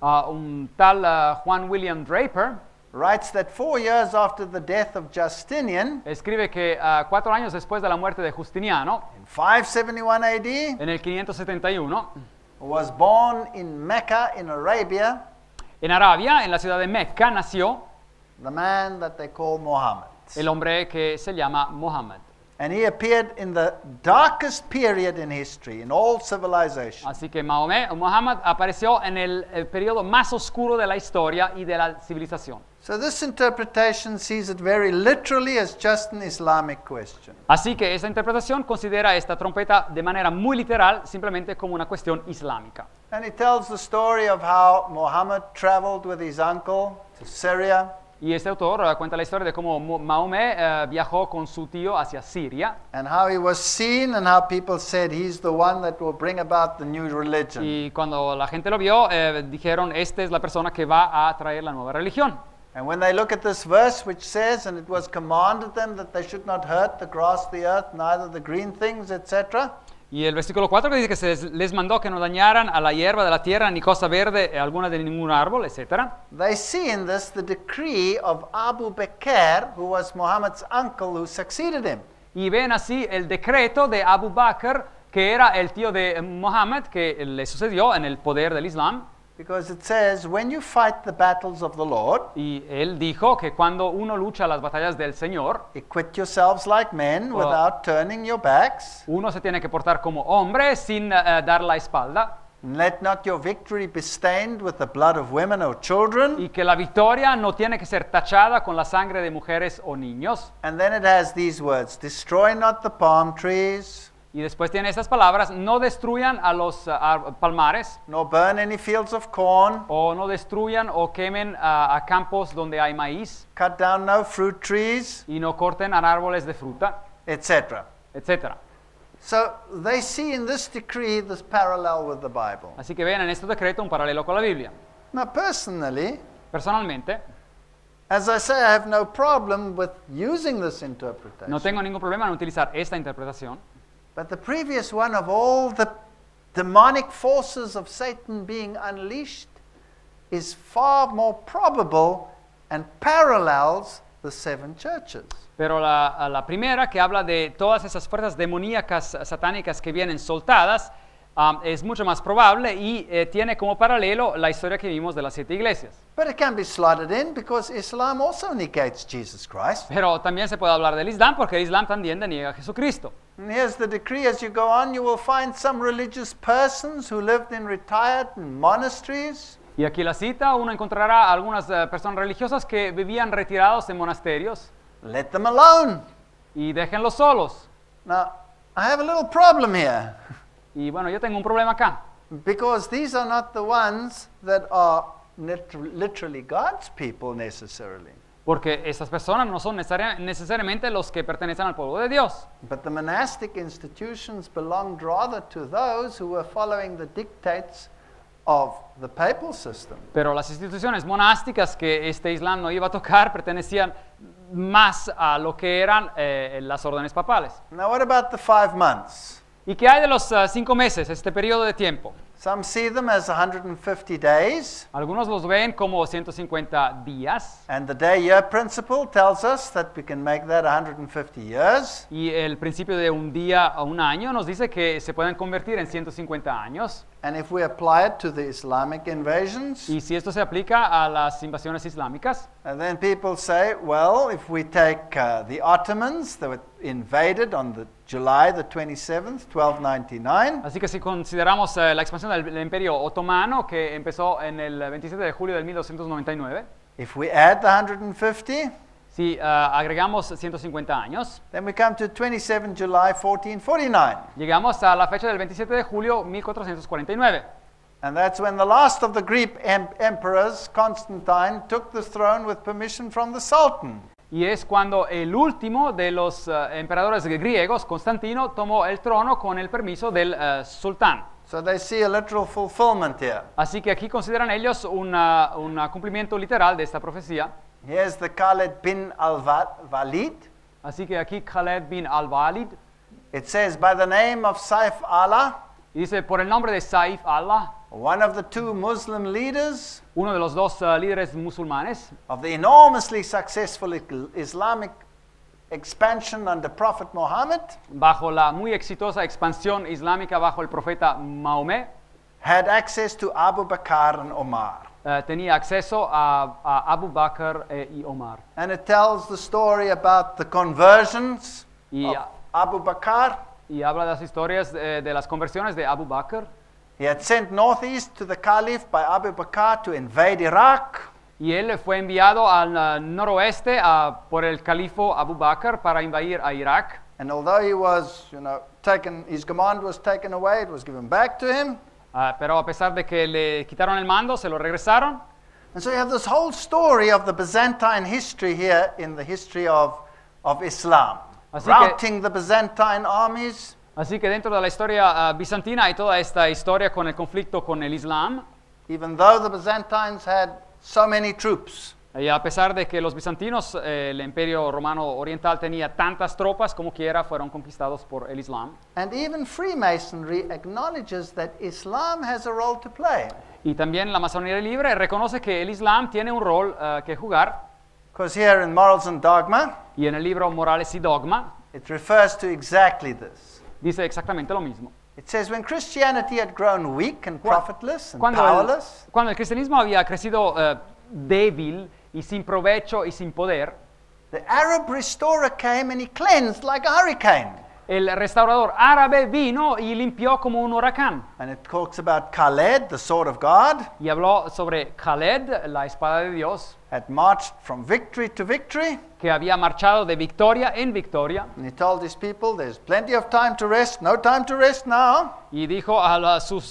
Un tal Juan William Draper writes that 4 years after the death of Justinian, escribe que 4 años después de la muerte de Justiniano, in 571 AD, en el 571, was born in Mecca in Arabia, en Arabia, en la ciudad de Mecca, nació the man that they call Muhammad. el hombre que se llama Mohammed. And he appeared in the darkest period in history, in all civilization. Así que Mohammed apareció en el periodo más oscuro de la historia y de la civilización. So this interpretation sees it very literally as just an Islamic question. Así que esta interpretación considera esta trompeta de manera muy literal, simplemente como una cuestión islámica. And it tells the story of how Muhammad traveled with his uncle to Syria, Y este autor cuenta la historia de cómo Mahomé viajó con su tío hacia Siria and how he was seen and how people said he's the one that will bring about the new religion. y cuando la gente lo vio, dijeron, esta es la persona que va a traer la nueva religión. And when they look at this verse which says, and it was commanded them that they should not hurt the grass, the earth, neither the green things, etc., Y el versículo 4 que dice que se les mandó que no dañaran a la hierba de la tierra ni cosa verde alguna de ningún árbol, etc. they see in this the decree of Abu Bakr, who was Muhammad's uncle who succeeded him. Y ven así el decreto de Abu Bakr, que era el tío de Muhammad, que le sucedió en el poder del Islam. Because it says, when you fight the battles of the Lord, Y él dijo que cuando uno lucha las batallas del Señor, equip yourselves like men without turning your backs. uno se tiene que portar como hombre sin dar la espalda. And let not your victory be stained with the blood of women or children. Y que la victoria no tiene que ser tachada con la sangre de mujeres o niños. And then it has these words, destroy not the palm trees, Y después tiene estas palabras, no destruyan a los palmares, nor burn any fields of corn, o no destruyan o quemen a campos donde hay maíz, cut down no fruit trees, y no corten a árboles de fruta, etc. etc. So they see in this decree this parallel with the Bible. Así que ven en este decreto un paralelo con la Biblia. Now personally, Personalmente, as I say, I have no problem with using this interpretation. no tengo ningún problema en utilizar esta interpretación, But the previous one of all the demonic forces of Satan being unleashed is far more probable and parallels the seven churches. pero la primera, que habla de todas esas fuerzas demoníacas satánicas que vienen soltadas, es mucho más probable y tiene como paralelo la historia que vimos de las 7 iglesias. But it can be slotted in because Islam also negates Jesus Christ. Pero también se puede hablar del Islam porque el Islam también deniega a Jesucristo. And here's the decree. As you go on, you will find some religious persons who lived in retired monasteries. Y aquí la cita, uno encontrará a algunas personas religiosas que vivían retirados en monasterios Let them alone. y déjenlos solos. Now, I have a little problem here Y bueno, yo tengo un problema acá, because these are not the ones that are literally God's people necessarily. porque estas personas no son necesariamente los que pertenecen al pueblo de Dios. But the monastic institutions belonged rather to those who were following the dictates of the papal system. Pero las instituciones monásticas que este Islam no iba a tocar pertenecían más a lo que eran las órdenes papales. Now, what about the 5 months? ¿Y qué hay de los 5 meses, este periodo de tiempo? Some see them as 150 days. Algunos los ven como 150 días. And the day-year principle tells us that we can make that 150 years. Y el principio de un día a un año nos dice que se pueden convertir en 150 años. And if we apply it to the Islamic invasions, Y si esto se aplica a las invasiones islámicas, and then people say, well, if we take the Ottomans that were invaded on July the 27th, 1299, así que si consideramos la expansión del Imperio Otomano, que empezó en el 27 de julio de 1299, if we add the 150, si agregamos 150 años, then we come to 27 July 1449. llegamos a la fecha del 27 de julio 1449. And that's when the last of the Greek emperors, Constantine, took the throne with permission from the Sultan. Y es cuando el último de los emperadores griegos, Constantino, tomó el trono con el permiso del sultán. So they see a literal fulfillment here. Así que aquí consideran ellos un cumplimiento literal de esta profecía. Here's the Khalid bin al-Walid. Así que aquí Khaled bin al-Walid It says, by the name of Saif Allah, dice, por el nombre de Saif Allah, one of the two Muslim leaders uno de los dos líderes musulmanes of the enormously successful Islamic expansion under Prophet Muhammad, bajo la muy exitosa expansión islámica bajo el profeta Mahomet, had access to Abu Bakr and Omar. tenía acceso a Abu Bakr y Omar. And it tells the story about the conversions Y, of Abu Bakr. y habla de las historias de las conversiones de Abu Bakr. He had sent northeast to the Caliph by Abu Bakr to invade Iraq. Y él fue enviado al noroeste por el califo Abu Bakr para invadir a Irak. And although he was, his command was taken away, it was given back to him. Pero a pesar de que le quitaron el mando, se lo regresaron. And so you have this whole story of the Byzantine history here in the history of Islam. Así que- Routing the Byzantine armies, Así que dentro de la historia bizantina hay toda esta historia con el conflicto con el Islam. even though the Byzantines had so many troops. Y a pesar de que los bizantinos, el imperio romano oriental tenía tantas tropas, como quiera fueron conquistados por el Islam. And even Freemasonry acknowledges that Islam has a role to play. Y también la masonería libre reconoce que el Islam tiene un rol que jugar. Because here in Morals and Dogma, Y en el libro Morales y Dogma it refers to exactly this. dice exactamente lo mismo. It says, when Christianity had grown weak and profitless and Cuando powerless, el cristianismo había crecido débil y sin provecho y sin poder, the Arab restorer came and he cleansed like a hurricane. el restaurador árabe vino y limpió como un huracán. And it talks about Khaled, the sword of God, Y habló sobre Khaled, la espada de Dios, had marched from victory to victory. que había marchado de victoria en victoria. And he told his people, there's plenty of time to rest, no time to rest now. Y dijo a sus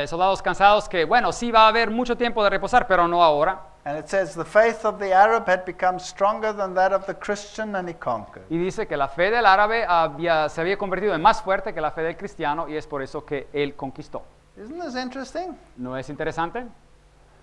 soldados cansados que, bueno, sí va a haber mucho tiempo de reposar, pero no ahora. And it says the faith of the Arab had become stronger than that of the Christian, and he conquered. Y dice que la fe del árabe se había convertido en más fuerte que la fe del cristiano y es por eso que él conquistó. Isn't this interesting? ¿No es interesante?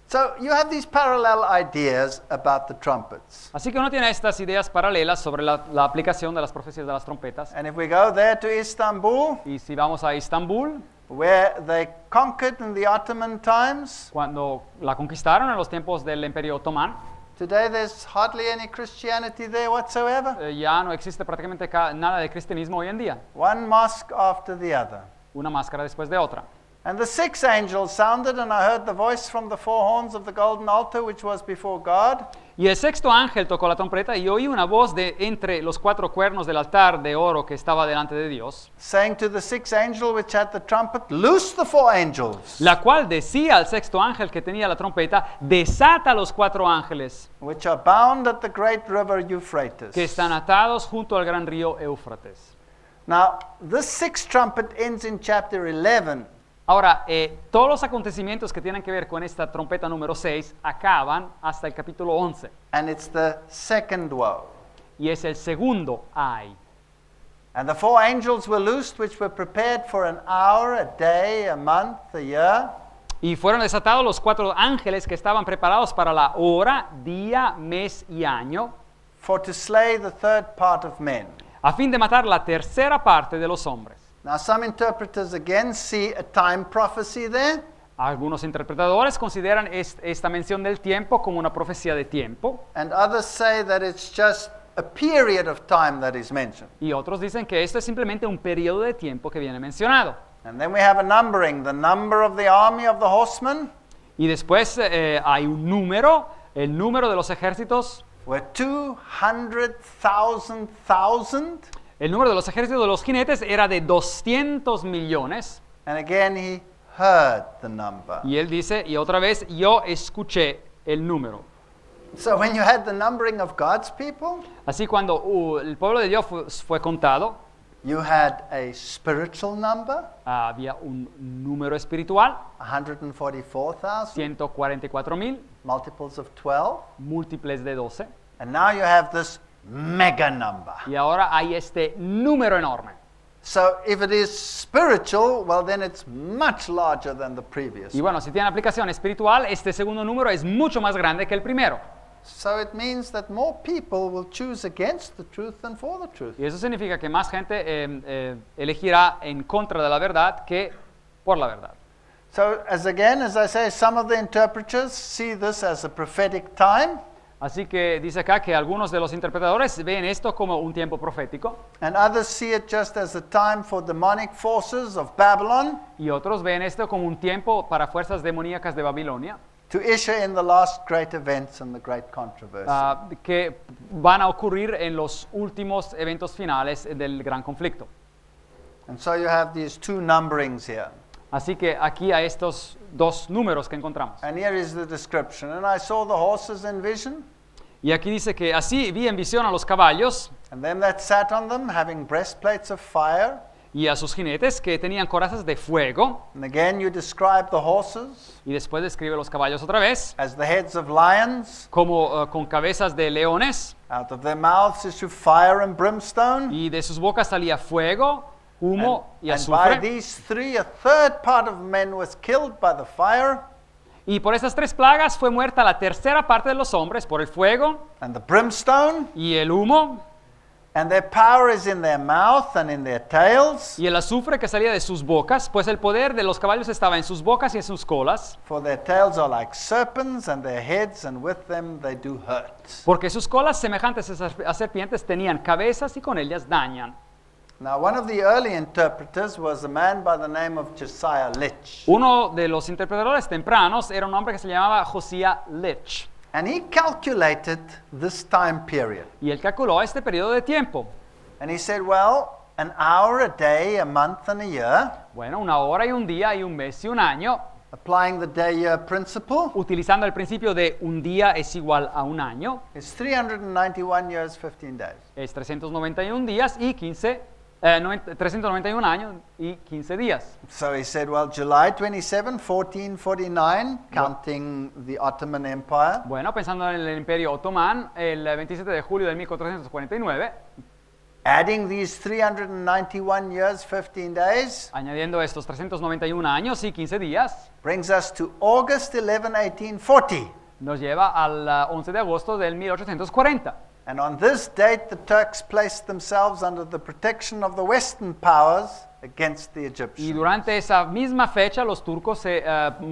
So you have these parallel ideas about the trumpets. Así que uno tiene estas ideas paralelas sobre la aplicación de las profecías de las trompetas. And if we go there to Istanbul, Y si vamos a Istambul, where they conquered in the Ottoman times, cuando la conquistaron en los tiempos del Imperio Otomán, today there's hardly any Christianity there whatsoever. ya no existe prácticamente nada de cristianismo hoy en día. One mosque after the other. Una máscara después de otra. And the sixth angel sounded, and I heard the voice from the four horns of the golden altar which was before God, Y el sexto ángel tocó la trompeta y oí una voz de entre los cuatro cuernos del altar de oro que estaba delante de Dios, saying to the sixth angel which had the trumpet, loose the four angels, la cual decía al sexto ángel que tenía la trompeta, desata los cuatro ángeles which are bound at the great river Euphrates. que están atados junto al gran río Éufrates. Now, this sixth trumpet ends in chapter 11. Ahora, todos los acontecimientos que tienen que ver con esta trompeta número 6 acaban hasta el capítulo 11. And it's the second woe. Y es el segundo ay. And the four angels were loosed, which were prepared for an hour, a day, a month, a year. Y fueron desatados los cuatro ángeles que estaban preparados para la hora, día, mes y año, For to slay the third part of men. a fin de matar la tercera parte de los hombres. Now, some interpreters again see a time prophecy there. Algunos interpretadores consideran esta mención del tiempo como una profecía de tiempo, and others say that it's just a period of time that is mentioned. y otros dicen que esto es simplemente un periodo de tiempo que viene mencionado. And then we have a numbering, the number of the army of the horsemen Y después hay un número, el número de los ejércitos. were 200,000. El número de los ejércitos de los jinetes era de 200 millones. And again he heard the number. Y él dice, y otra vez, yo escuché el número. So when you had the numbering of God's people, Así cuando el pueblo de Dios fue contado, you had a spiritual number, había un número espiritual, 144,000, 144,000, multiples of 12. múltiples de 12. And now you have this mega number. Y ahora hay este número enorme. So if it is spiritual, well then it's much larger than the previous. Y bueno, si tiene aplicación espiritual, este segundo número es mucho más grande que el primero. So it means that more people will choose against the truth than for the truth. Y eso significa que más gente elegirá en contra de la verdad que por la verdad. So as I say, some of the interpreters see this as a prophetic time, Así que dice acá que algunos de los interpretadores ven esto como un tiempo profético and others see it just as a time for demonic forces of Babylon y otros ven esto como un tiempo para fuerzas demoníacas de Babilonia to usher in the last great events and the great controversy. que van a ocurrir en los últimos eventos finales del gran conflicto. And so you have these two numberings here. Así que aquí hay estos dos números que encontramos. And here is the description. And I saw the horses in vision, Y aquí dice que así vi en visión a los caballos and them that sat on them, having breastplates of fire. y a sus jinetes que tenían corazas de fuego. And again you describe the horses Y después describe los caballos otra vez as the heads of lions. como con cabezas de leones. Out of their mouths issue fire and brimstone. Y de sus bocas salía fuego, humo y And by azufre. these three, a third part of men was killed by the fire Y por estas tres plagas fue muerta la tercera parte de los hombres por el fuego and the brimstone. y el humo And their power is in their mouth and in their tails. y el azufre que salía de sus bocas, pues el poder de los caballos estaba en sus bocas y en sus colas, For their tails are like serpents, and their heads, and with them they do hurt. porque sus colas semejantes a serpientes tenían cabezas y con ellas dañan. Now, one of the early interpreters was a man by the name of Josiah Litch. Uno de los interpretadores tempranos era un hombre que se llamaba Josiah Litch. And he calculated this time period. Y él calculó este periodo de tiempo. And he said, well, an hour, a day, a month, and a year, Bueno, una hora y un día y un mes y un año, applying the day-year principle, utilizando el principio de un día es igual a un año, is 391 years, 15 days. es 391 días y 391 años y 15 días. So he said, well, July 27, 1449, counting the Ottoman Empire, Bueno, pensando en el Imperio Otomán, el 27 de julio de 1449, adding these 391 years, 15 days, añadiendo estos 391 años y 15 días, brings us to August 11, 1840. nos lleva al 11 de agosto del 1840. And on this date, the Turks placed themselves under the protection of the Western powers against the Y Egyptians. durante esa misma fecha los turcos se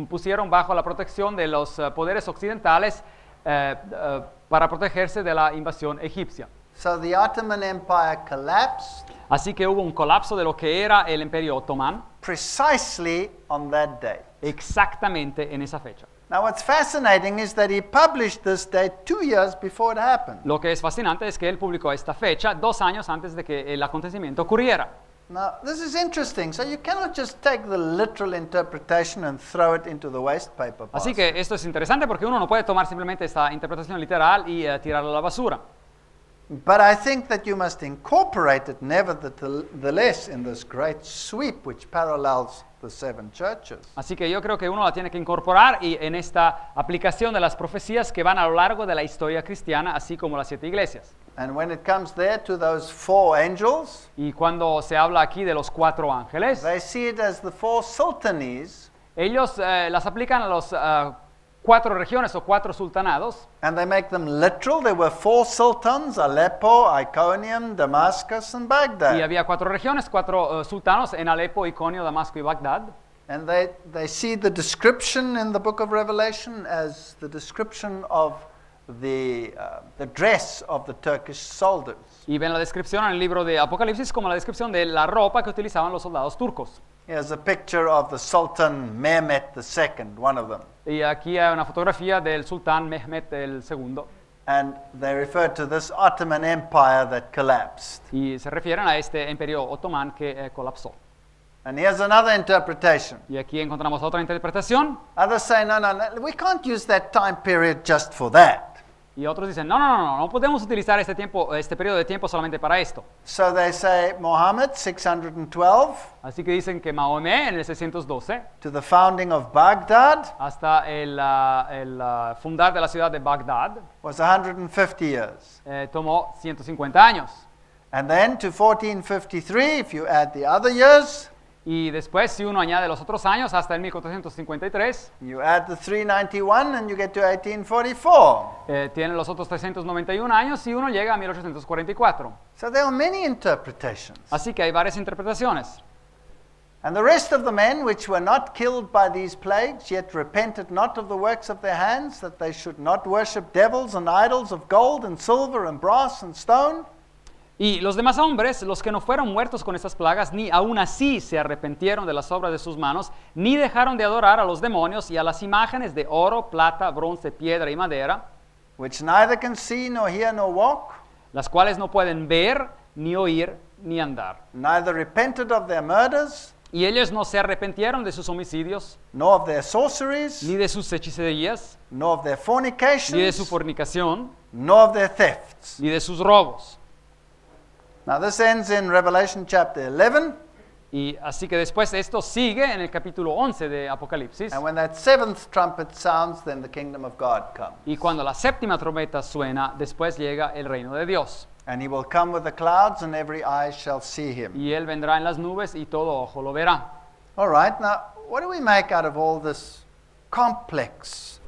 pusieron bajo la protección de los poderes occidentales para protegerse de la invasión egipcia. So the Ottoman Empire collapsed Así que hubo un colapso de lo que era el Imperio Otomán precisely on that date. exactamente en esa fecha. Now, what's fascinating is that he published this date 2 years before it happened. Lo que es fascinante es que él publicó esta fecha 2 años antes de que el acontecimiento ocurriera. Now, this is interesting. So you cannot just take the literal interpretation and throw it into the waste paper Así basket. que esto es interesante porque uno no puede tomar simplemente esta interpretación literal y tirarla a la basura. But I think that you must incorporate it nevertheless in this great sweep which parallels the seven churches. Así que yo creo que uno la tiene que incorporar y en esta aplicación de las profecías que van a lo largo de la historia cristiana, así como las 7 iglesias. And when it comes there to those 4 angels, Y cuando se habla aquí de los 4 ángeles, they see it as the 4 sultanies, ellos las aplican a los 4 regiones o 4 sultanados, and they make them literal. There were 4 sultans: Aleppo, Iconium, Damascus, and y Baghdad. había 4 regiones, 4 sultanos en Alepo, Iconio, Damasco y Bagdad. And they see the description in the book of Revelation as the description of the dress of the Turkish soldiers. Y ven la descripción en el libro de Apocalipsis como la descripción de la ropa que utilizaban los soldados turcos. Here's a picture of the Sultan Mehmet II, one of them. Y aquí hay una fotografía del sultán Mehmet II. And they refer to this Ottoman Empire that collapsed. Y se refieren a este imperio otomán que colapsó. And here's another interpretation. Y aquí encontramos otra interpretación. Others say, no, we can't use that time period just for that. Y otros dicen, no podemos utilizar este periodo de tiempo solamente para esto. So they say Muhammad, 612, Así que dicen que Mahomé en el 612, to the founding of Baghdad, hasta el fundar de la ciudad de Bagdad, was 150 years. tomó 150 años. And then to 1453, if you add the other years, Y después, si uno añade los otros años, hasta el 1453, you add the 391 and you get to 1844. tienen los otros 391 años y uno llega a 1844. So there are many interpretations. Así que hay varias interpretaciones. And the rest of the men which were not killed by these plagues, yet repented not of the works of their hands, that they should not worship devils and idols of gold and silver and brass and stone. Y los demás hombres, los que no fueron muertos con estas plagas, ni aún así se arrepintieron de las obras de sus manos, ni dejaron de adorar a los demonios y a las imágenes de oro, plata, bronce, piedra y madera, Which neither can see nor hear nor walk, las cuales no pueden ver, ni oír, ni andar. neither repented of their murders, Y ellos no se arrepintieron de sus homicidios, nor of their sorceries, ni de sus hechicerías, nor of their ni de su fornications, fornicación, nor of their thefts. ni de sus robos. Now this ends in Revelation chapter 11, Y así que después esto sigue en el capítulo 11 de Apocalipsis. and when that seventh trumpet sounds, then the kingdom of God comes. Y cuando la séptima trompeta suena, después llega el reino de Dios. And he will come with the clouds, and every eye shall see him. Y él vendrá en las nubes y todo ojo lo verá. All right, now what do we make out of all this complex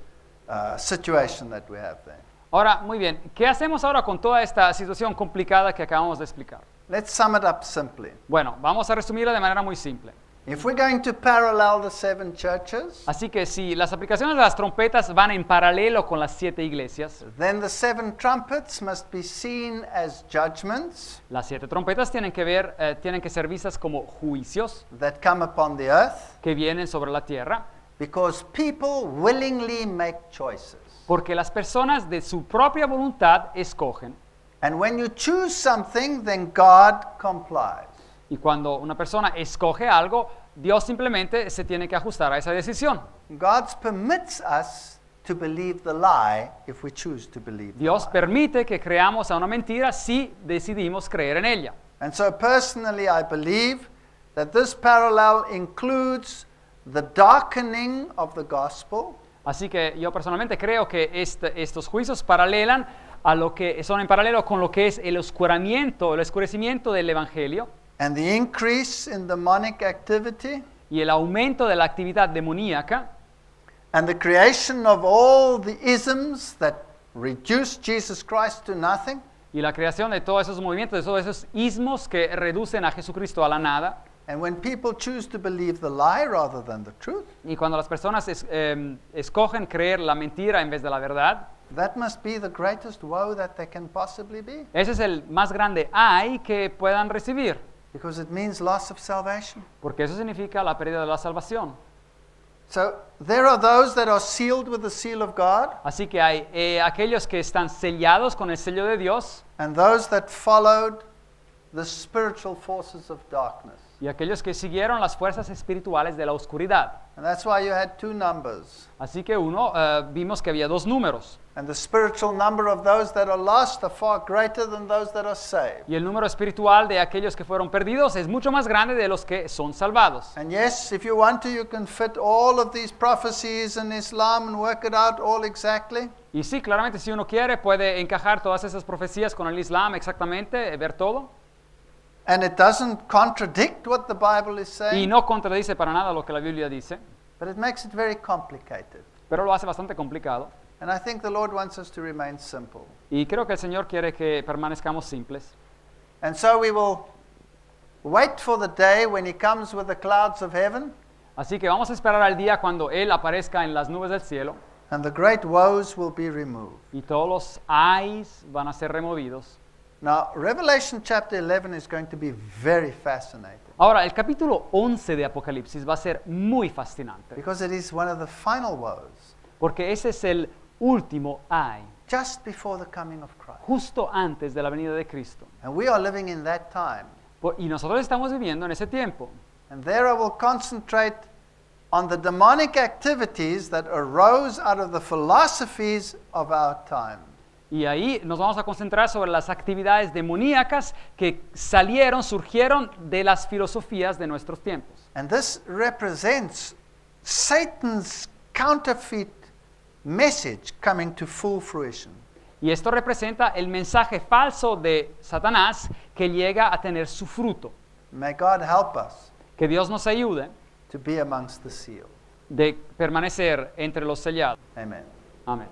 situation that we have there? Ahora, muy bien, ¿qué hacemos ahora con toda esta situación complicada que acabamos de explicar? Let's sum it up simply. Bueno, vamos a resumirla de manera muy simple. If we're going to parallel the seven churches, Así que si las aplicaciones de las trompetas van en paralelo con las 7 iglesias, then the seven trumpets must be seen as judgments las 7 trompetas tienen que ser vistas como juicios that come upon the earth, que vienen sobre la tierra, because people willingly make choices. porque las personas de su propia voluntad escogen. And when you choose something, then God complies. Y cuando una persona escoge algo, Dios simplemente se tiene que ajustar a esa decisión. God permits us to believe the lie if we choose to believe the Dios lie. permite que creamos a una mentira si decidimos creer en ella. And so personally, I believe that this parallel includes the darkening of the gospel, Así que yo personalmente creo que estos juicios paralelan a lo que son en paralelo con lo que es el oscurecimiento del evangelio and the increase in demonic activity, y el aumento de la actividad demoníaca and the creation of all the isms that reduce Jesus Christ to nothing, y la creación de todos esos movimientos, de todos esos ismos que reducen a Jesucristo a la nada. and when people choose to believe the lie rather than the truth, Y cuando las personas escogen creer la mentira en vez de la verdad, that must be the greatest woe that they can possibly be, ese es el más grande ay que puedan recibir, because it means loss of salvation. porque eso significa la pérdida de la salvación. So there are those that are sealed with the seal of God, Así que hay aquellos que están sellados con el sello de Dios and those that followed the spiritual forces of darkness. y aquellos que siguieron las fuerzas espirituales de la oscuridad. And that's why you had two numbers. Así que vimos que había 2 números. And the spiritual number of those that are lost are far greater than those that are saved. Y el número espiritual de aquellos que fueron perdidos es mucho más grande de los que son salvados. And yes, if you want to, you can fit all of these prophecies in Islam and work it out all exactly. Y sí, claramente si uno quiere puede encajar todas esas profecías con el Islam exactamente, ver todo. And it doesn't contradict what the Bible is Y saying, no contradice para nada lo que la Biblia dice, but it makes it very complicated. pero lo hace bastante complicado. And I think the Lord wants us to remain simple. Y creo que el Señor quiere que permanezcamos simples. And so we will wait for the day when He comes with the clouds of heaven. Así que vamos a esperar al día cuando Él aparezca en las nubes del cielo and the great woes will be removed. y todos los ayes van a ser removidos. Now, Revelation chapter 11 is going to be very fascinating Ahora, el capítulo 11 de Apocalipsis va a ser muy fascinante, because it is one of the final woes, porque ese es el último ay, just before the coming of Christ. justo antes de la venida de Cristo. And we are living in that time. Y nosotros estamos viviendo en ese tiempo. And there I will concentrate on the demonic activities that arose out of the philosophies of our time. Y ahí nos vamos a concentrar sobre las actividades demoníacas que surgieron de las filosofías de nuestros tiempos. And this represents Satan's counterfeit message coming to full fruition. Y esto representa el mensaje falso de Satanás que llega a tener su fruto. May God help us Que Dios nos ayude to be amongst the sealed. de permanecer entre los sellados. Amen. Amén.